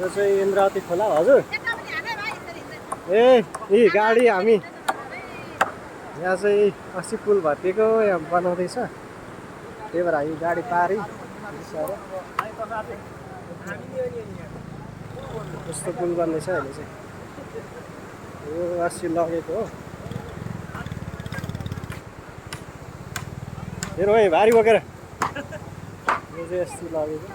यो चाहिँ इन्द्रावती खोला हजुर ए यी गाडी हामी यहाँ चाहिँ अस्ति पुल भत्किएको यहाँ बनाउँदैछ त्यही भएर हामी गाडी पारी कस्तो पुल बन्दैछ अहिले चाहिँ यो अस्ति लगेको हो हेरौँ है भारी बोकेर यो चाहिँ अस्ति लगेको